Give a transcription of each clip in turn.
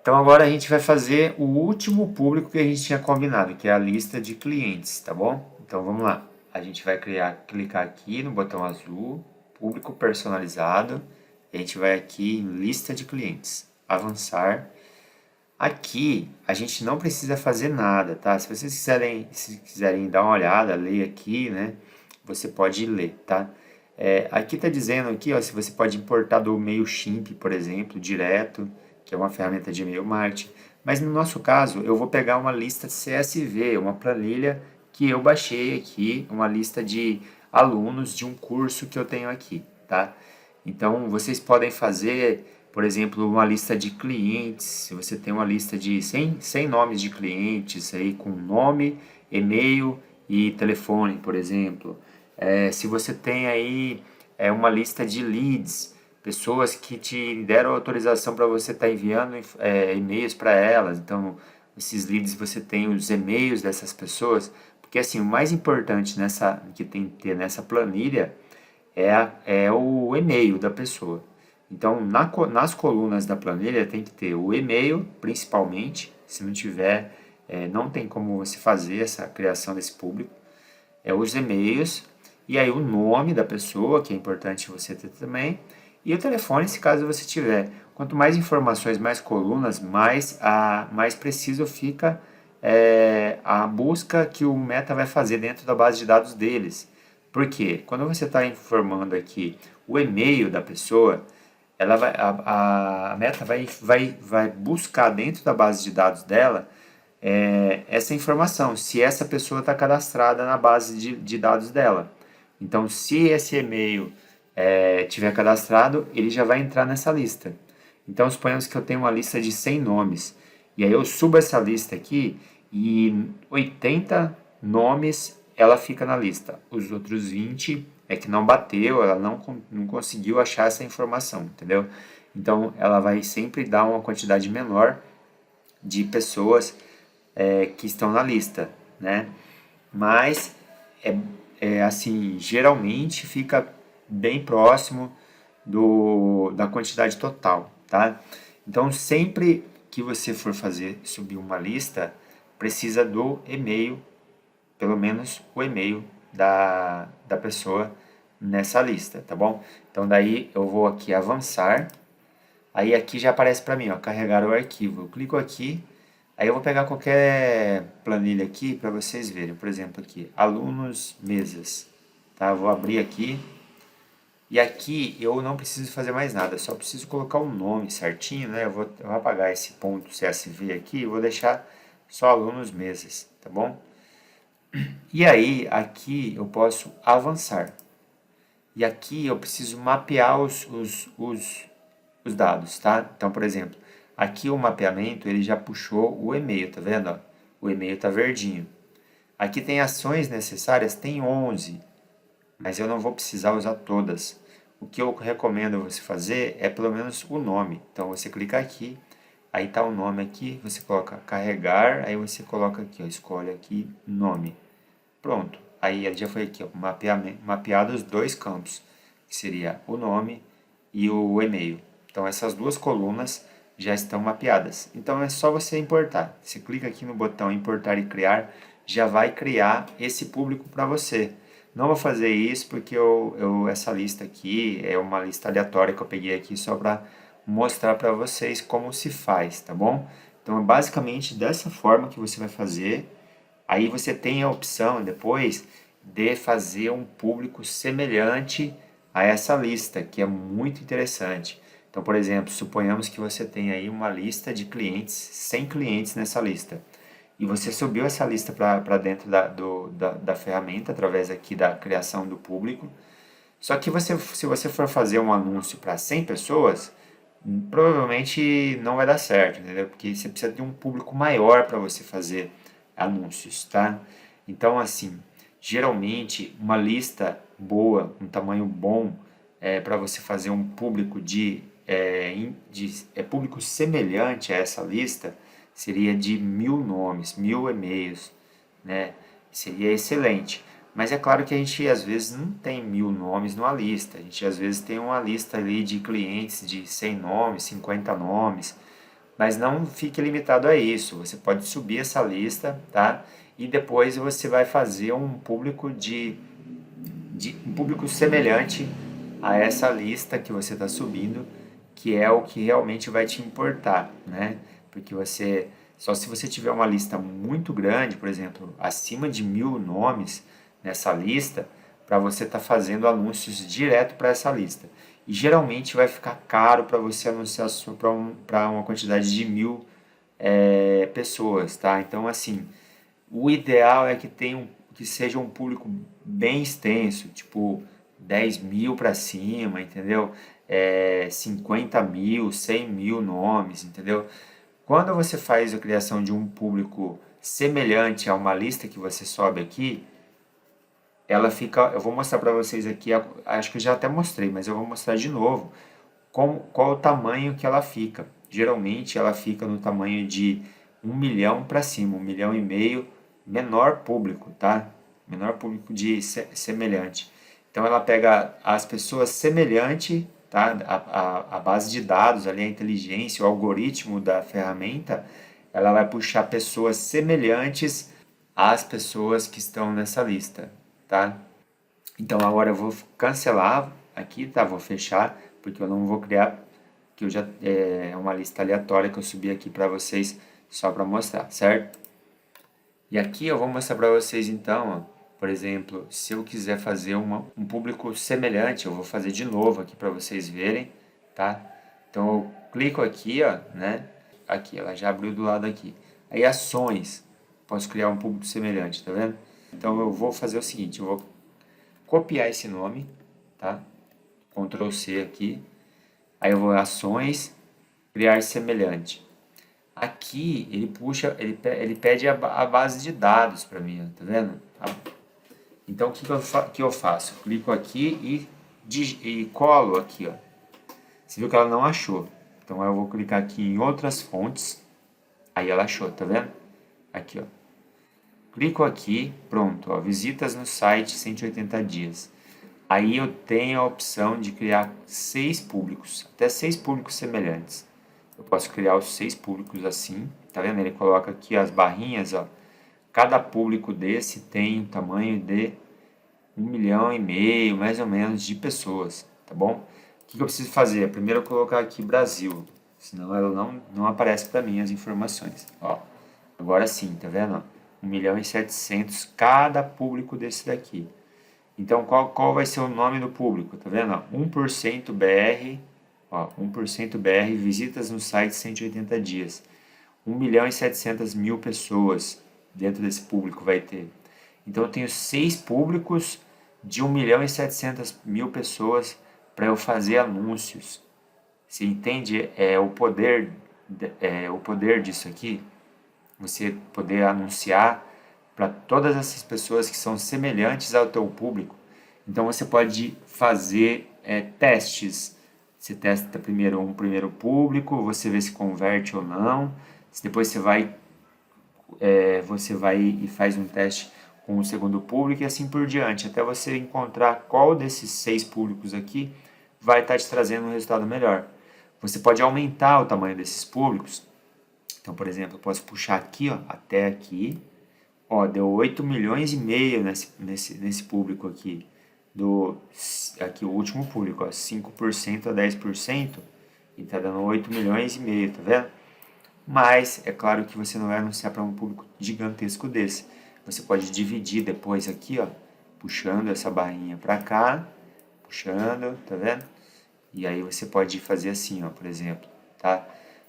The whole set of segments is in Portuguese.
Então agora a gente vai fazer o último público que a gente tinha combinado, que é a lista de clientes, tá bom? Então vamos lá. A gente vai clicar aqui no botão azul, público personalizado, e a gente vai aqui em lista de clientes, avançar. Aqui a gente não precisa fazer nada, tá? Se quiserem dar uma olhada, ler aqui, né? Você pode ler, tá? Aqui está dizendo aqui, ó, se você pode importar do Mailchimp, por exemplo, direto, que é uma ferramenta de e-mail marketing. Mas no nosso caso, eu vou pegar uma lista CSV, uma planilha que eu baixei aqui, uma lista de alunos de um curso que eu tenho aqui, tá? Então, vocês podem fazer, por exemplo, uma lista de clientes. Se você tem uma lista de 100 nomes de clientes aí com nome, e-mail e telefone, por exemplo. Se você tem aí uma lista de leads, pessoas que te deram autorização para você estar enviando e-mails para elas. Então, esses leads você tem os e-mails dessas pessoas, porque assim, o mais importante que tem que ter nessa planilha é o e-mail da pessoa. Então, nas colunas da planilha tem que ter o e-mail, principalmente. Se não tiver, não tem como você fazer essa criação desse público. Os e-mails, e aí o nome da pessoa, que é importante você ter também, e o telefone, se caso você tiver. Quanto mais informações, mais colunas, mais preciso fica a busca que o Meta vai fazer dentro da base de dados deles. Por quê? Quando você está informando aqui o e-mail da pessoa, a Meta vai buscar dentro da base de dados dela essa informação, se essa pessoa está cadastrada na base de dados dela. Então, se esse e-mail tiver cadastrado, ele já vai entrar nessa lista. Então, suponhamos que eu tenho uma lista de 100 nomes, e aí eu subo essa lista aqui e 80 nomes ela fica na lista. Os outros 20 é que não bateu, ela não conseguiu achar essa informação, entendeu? Então, ela vai sempre dar uma quantidade menor de pessoas que estão na lista, né? Mas assim, geralmente fica bem próximo da quantidade total, tá? Então, sempre que você for subir uma lista, precisa do e-mail, pelo menos o e-mail da pessoa nessa lista, tá bom? Então, daí eu vou aqui avançar, aí aqui já aparece para mim, ó, carregar o arquivo. Eu clico aqui. Aí eu vou pegar qualquer planilha aqui para vocês verem. Por exemplo, aqui, alunos, mesas. Tá? Eu vou abrir aqui. E aqui eu não preciso fazer mais nada, só preciso colocar o nome certinho, né? Eu vou apagar esse ponto CSV aqui e vou deixar só alunos, mesas, tá bom? E aí, aqui eu posso avançar. E aqui eu preciso mapear os dados, tá? Então, por exemplo, aqui o mapeamento ele já puxou o e-mail, tá vendo? Ó? O e-mail tá verdinho. Aqui tem ações necessárias, tem 11, mas eu não vou precisar usar todas. O que eu recomendo você fazer é pelo menos o nome. Então você clica aqui, aí tá o nome aqui, você coloca carregar, aí você coloca aqui, ó, escolhe aqui nome. Pronto. Aí ele já foi aqui, ó, mapeado os dois campos, que seria o nome e o e-mail. Então essas duas colunas já estão mapeadas. Então é só você importar. Você clica aqui no botão importar e criar, já vai criar esse público para você. Não vou fazer isso porque essa lista aqui é uma lista aleatória que eu peguei aqui só para mostrar para vocês como se faz, tá bom? Então é basicamente dessa forma que você vai fazer. Aí você tem a opção depois de fazer um público semelhante a essa lista, que é muito interessante. Então, por exemplo, suponhamos que você tem aí uma lista de clientes, 100 clientes nessa lista. E você subiu essa lista para dentro da ferramenta, através aqui da criação do público. Só que se você for fazer um anúncio para 100 pessoas, provavelmente não vai dar certo, entendeu? Porque você precisa de um público maior para você fazer anúncios, tá? Então, assim, geralmente uma lista boa, um tamanho bom, para você fazer um público público semelhante a essa lista, seria de 1.000 nomes, 1.000 e-mails, né? Seria excelente. Mas é claro que a gente às vezes não tem 1.000 nomes numa lista. A gente às vezes tem uma lista ali de clientes de 100 nomes, 50 nomes. Mas não fique limitado a isso, você pode subir essa lista, tá? E depois você vai fazer um público de um público semelhante a essa lista que você está subindo, que é o que realmente vai te importar, né? Porque você, só se você tiver uma lista muito grande, por exemplo, acima de 1.000 nomes nessa lista, para você estar fazendo anúncios direto para essa lista. E geralmente vai ficar caro para você anunciar para uma quantidade de 1.000 pessoas, tá? Então, assim, o ideal é que seja um público bem extenso, tipo 10.000 para cima, entendeu? 50.000, 100.000 nomes, entendeu? Quando você faz a criação de um público semelhante a uma lista que você sobe aqui, ela fica. Eu vou mostrar para vocês aqui, acho que eu já até mostrei, mas eu vou mostrar de novo qual o tamanho que ela fica. Geralmente ela fica no tamanho de 1 milhão para cima, 1,5 milhão, menor público, tá? Menor público de semelhante. Então ela pega as pessoas semelhantes, tá? A base de dados ali, a inteligência, o algoritmo da ferramenta, ela vai puxar pessoas semelhantes às pessoas que estão nessa lista, tá? Então agora eu vou cancelar aqui, tá? Vou fechar, porque eu não vou criar, que eu já é uma lista aleatória que eu subi aqui para vocês só para mostrar, certo? E aqui eu vou mostrar para vocês então, ó, por exemplo, se eu quiser fazer um público semelhante, eu vou fazer de novo aqui para vocês verem, tá? Então eu clico aqui, ó, né? Aqui, ela já abriu do lado aqui. Aí ações, posso criar um público semelhante, tá vendo? Então eu vou fazer o seguinte, eu vou copiar esse nome, tá? Ctrl C aqui. Aí eu vou em ações, criar semelhante. Aqui ele puxa, ele pede a base de dados para mim, ó, tá vendo? Então o que eu faço? Eu clico aqui e colo aqui, ó. Você viu que ela não achou. Então eu vou clicar aqui em outras fontes. Aí ela achou, tá vendo? Aqui, ó. Clico aqui, pronto, ó, visitas no site 180 dias. Aí eu tenho a opção de criar 6 públicos, até 6 públicos semelhantes. Eu posso criar os 6 públicos assim, tá vendo? Ele coloca aqui as barrinhas, ó. Cada público desse tem o tamanho de 1,5 milhão, mais ou menos, de pessoas, tá bom? O que eu preciso fazer? Primeiro eu colocar aqui Brasil, senão ela não aparece para mim as informações. Ó, agora sim, tá vendo? 1.700.000 cada público desse daqui. Então, qual vai ser o nome do público? Tá vendo? 1% BR, ó, 1% BR visitas no site 180 dias. 1.700.000 pessoas dentro desse público vai ter. Então, eu tenho 6 públicos de 1.700.000 pessoas para eu fazer anúncios. Você entende o poder disso aqui? Você poder anunciar para todas essas pessoas que são semelhantes ao teu público. Então você pode fazer testes. Você testa primeiro um primeiro público, você vê se converte ou não. Depois você vai e faz um teste com o segundo público e assim por diante, até você encontrar qual desses 6 públicos aqui vai estar te trazendo um resultado melhor. Você pode aumentar o tamanho desses públicos. Então, por exemplo, eu posso puxar aqui, ó, até aqui. Ó, deu 8,5 milhões nesse público aqui. Aqui o último público, ó, 5% a 10%. E tá dando 8,5 milhões, tá vendo? Mas é claro que você não vai anunciar para um público gigantesco desse. Você pode dividir depois aqui, ó, puxando essa barrinha para cá, puxando, tá vendo? E aí você pode fazer assim, ó, por exemplo, tá?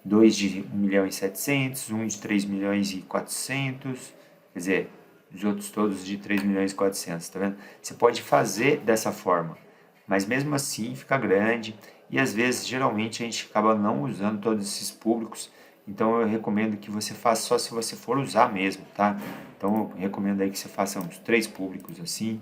2 de 1.700.000, um de 3.400.000, quer dizer, os outros todos de 3.400.000, tá vendo? Você pode fazer dessa forma, mas mesmo assim fica grande e às vezes, geralmente, a gente acaba não usando todos esses públicos, então eu recomendo que você faça só se você for usar mesmo, tá? Então eu recomendo aí que você faça uns 3 públicos assim,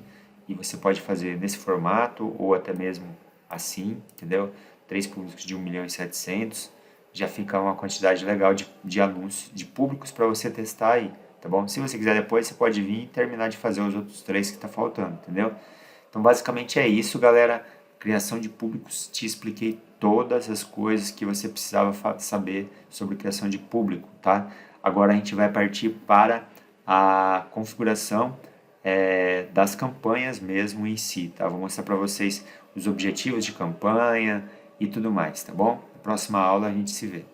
e você pode fazer nesse formato ou até mesmo assim, entendeu? 3 públicos de 1.700.000, já fica uma quantidade legal de anúncios, de públicos para você testar aí, tá bom? Se você quiser depois, você pode vir e terminar de fazer os outros 3 que tá faltando, entendeu? Então basicamente é isso, galera. Criação de públicos, te expliquei todas as coisas que você precisava saber sobre criação de público, tá? Agora a gente vai partir para a configuração das campanhas mesmo em si, tá? Vou mostrar para vocês os objetivos de campanha e tudo mais, tá bom? Na próxima aula a gente se vê.